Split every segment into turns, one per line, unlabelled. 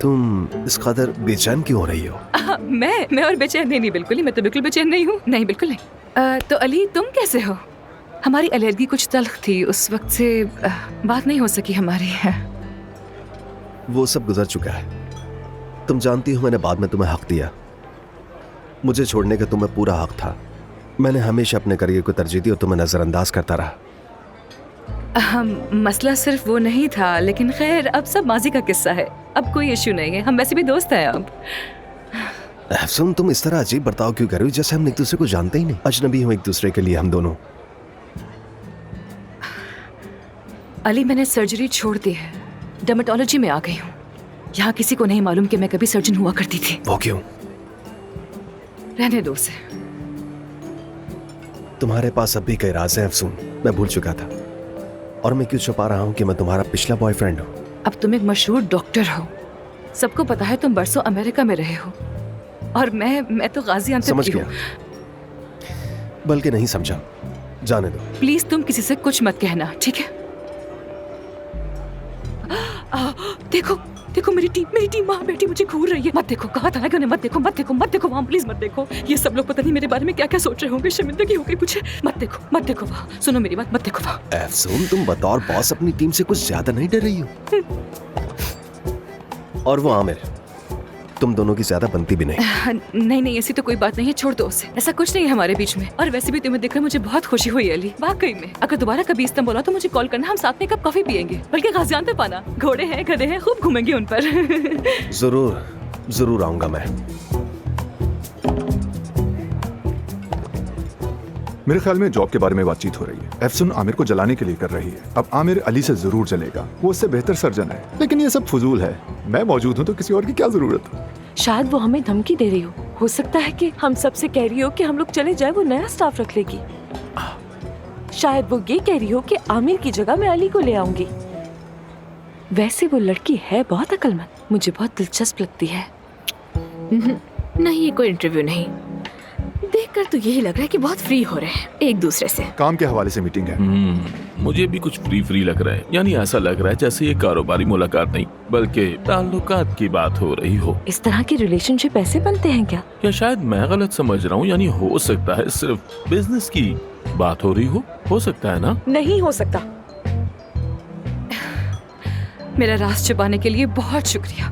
तुम इस कदर बेचैन क्यों हो रही हो?
मैं और बेचैन नहीं, बिल्कुल नहीं, मैं तो बिल्कुल बेचैन नहीं हूँ, नहीं बिल्कुल नहीं। तो अली तुम कैसे हो? हमारी एलर्जी कुछ तल्ख थी, उस वक्त से बात नहीं हो सकी हमारी।
वो सब गुजर चुका है। तुम जानती हो मैंने बाद में तुम्हें हक दिया, मुझे छोड़ने का तुम्हें पूरा हक था। मैंने हमेशा अपने करियर को तरजीह दी और तुम्हें नजरअंदाज करता रहा।
मसला सिर्फ वो नहीं था, लेकिन खैर अब सब माजी का किस्सा है, अब कोई इश्यू नहीं है, हम वैसे भी दोस्त हैं अब।
सुन, तुम इस तरह अजीब बर्ताव क्यों कर रही हो, जैसे हम एक दूसरे को जानते ही नहीं। अजनबी हो एक दूसरे के लिए हम दोनों।
अली मैंने सर्जरी छोड़ दी है, डर्मेटोलॉजी में आ गई हूँ। यहाँ किसी को नहीं मालूम कि मैं कभी सर्जन हुआ करती थी।
वो क्यों?
रहने दो उसे।
तुम्हारे पास अब भी कई राज हैं अफसून, मैं भूल चुका था। और मैं क्यों छुपा रहा हूँ कि मैं तुम्हारा पिछला बॉयफ्रेंड हूँ।
अब तुम एक मशहूर डॉक्टर हो, सबको पता है तुम बरसों अमेरिका में रहे हो, और मैं तो गाजियाबाद
समझ
की
गया,
हूँ।
बल्कि नहीं समझा, जाने दो।
प्लीज तुम किसी से कुछ मत कहना, ठीक है? देखो देखो, मेरी टीम वहाँ बैठी मुझे घूर रही है। मत देखो, कहा था ना, मत देखो मत देखो मत देखो वहाँ, प्लीज मत देखो। ये सब लोग पता नहीं मेरे बारे में क्या क्या सोच रहे होंगे, शर्मिंदगी हो गई मुझे। मत देखो वहाँ, सुनो मेरी बात, मत देखो वहाँ।
अफसून, तुम बतौर बॉस अपनी टीम से कुछ ज्यादा नहीं डर रही हो? और वो आमिर, तुम दोनों की ज्यादा बनती भी नहीं।
नहीं, ऐसी तो कोई बात नहीं है, छोड़ दो उसे, ऐसा कुछ नहीं है हमारे बीच में। और वैसे भी तुम्हें देखकर मुझे बहुत खुशी हुई अली, वाकई में। अगर दोबारा कभी इस्तांबुल आओ तो मुझे कॉल करना, हम साथ में कप कॉफी पियेंगे, बल्कि गाजियाबाद पाना, घोड़े हैं गधे हैं, खूब घूमेंगे उन पर।
जरूर आऊंगा मैं।
मेरे ख्याल में जॉब के बारे में बातचीत हो रही है। अफसून आमिर को जलाने के लिए कर रही है। अब आमिर अली से जरूर जलेगा, वो उससे बेहतर सर्जन है। लेकिन ये सब फजूल है, मैं मौजूद हूँ तो किसी और की क्या जरूरत है।
शायद वो हमें धमकी दे रही हो सकता है कि हम सबसे कह रही हो कि हम लोग चले जाए, वो नया स्टाफ रख लेगी। शायद वो ये कह रही हो कि आमिर की जगह मैं अली को ले आऊंगी। वैसे वो लड़की है बहुत अक्लमंद, मुझे बहुत दिलचस्प लगती है।
नहीं, ये कोई इंटरव्यू नहीं, देखकर तो यही लग रहा है कि बहुत फ्री हो रहे हैं एक दूसरे से।
काम के हवाले से मीटिंग है।
मुझे भी कुछ फ्री लग रहा है, यानी ऐसा लग रहा है जैसे ये कारोबारी मुलाकात नहीं बल्कि ताल्लुकात की बात हो रही हो।
इस तरह के रिलेशनशिप ऐसे बनते हैं क्या?
या शायद मैं गलत समझ रहा हूँ, यानी हो सकता है सिर्फ बिजनेस की बात हो रही हो सकता है ना?
नहीं हो सकता।
मेरा राज छुपाने के लिए बहुत शुक्रिया।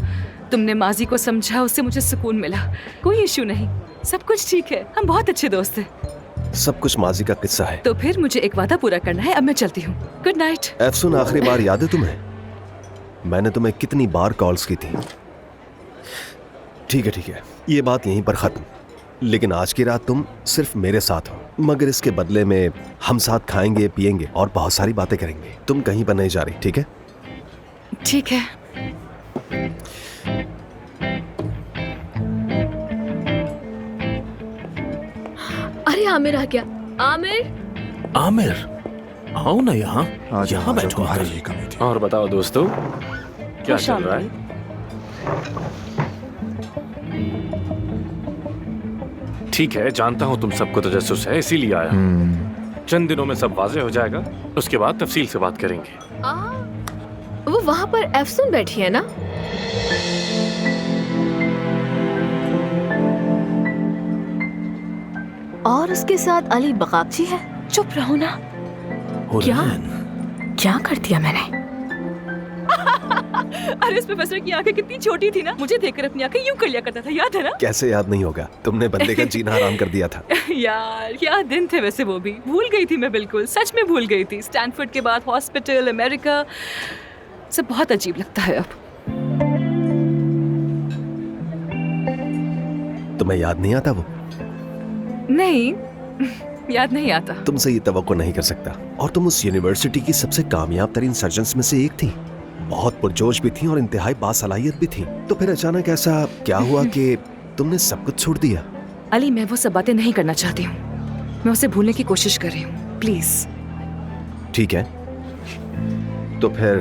तुमने माजी को समझा, उससे मुझे सुकून मिला। कोई इशू नहीं, सब कुछ ठीक है, हम बहुत अच्छे दोस्त हैं।
सब कुछ माजी का किस्सा है।
तो फिर मुझे एक वादा पूरा करना है, अब मैं चलती हूँ। Good night.
अफसून, आखिरी बार याद है तुम्हें मैंने तुम्हें कितनी बार कॉल्स की थी? ठीक है, ये बात यहीं पर खत्म। लेकिन आज की रात तुम सिर्फ मेरे साथ हो, मगर इसके बदले में हम साथ खाएंगे पिएंगे और बहुत सारी बातें करेंगे। तुम कहीं पर नहीं जा रही, ठीक है?
ठीक है।
अरे आमिर आ गया।
आमिर, आओ ना यहाँ बैठो।
और बताओ दोस्तों, क्या चल रहा है? ठीक है, जानता हूँ तुम सबको तजस्सुस है, इसीलिए आया। चंद दिनों में सब वाज़ेह हो जाएगा, उसके बाद तफसील से बात करेंगे।
वो वहाँ पर अफसून बैठी है ना? और उसके साथ अली बगाची है।
चुप रहो ना।
क्या कर दिया मैंने?
अरे इस प्रोफेसर की आंखें कितनी छोटी थी ना, मुझे देखकर अपनी आंखें यूं कर लिया करता था, याद है ना?
कैसे याद नहीं होगा, तुमने बंदे का जीना हराम कर दिया था।
यार क्या दिन थे वैसे, वो भी भूल गई थी मैं, बिल्कुल सच में भूल गई थी। स्टैनफोर्ड के बाद हॉस्पिटल, अमेरिका, सब बहुत अजीब लगता है अब।
तुम्हें याद नहीं आता वो?
नहीं, याद नहीं आता।
तुमसे ये तवक्को नहीं कर सकता। और तुम उस यूनिवर्सिटी की सबसे कामयाब तरीन सर्जन्स में से एक थी, बहुत पुरजोश भी थी और इंतहाई बासलाहियत भी थी। तो फिर अचानक ऐसा क्या हुआ कि तुमने सब कुछ छोड़ दिया?
अली, मैं वो सब बातें नहीं करना चाहती हूँ, मैं उसे भूलने की कोशिश कर रही हूँ, प्लीज।
ठीक है, तो फिर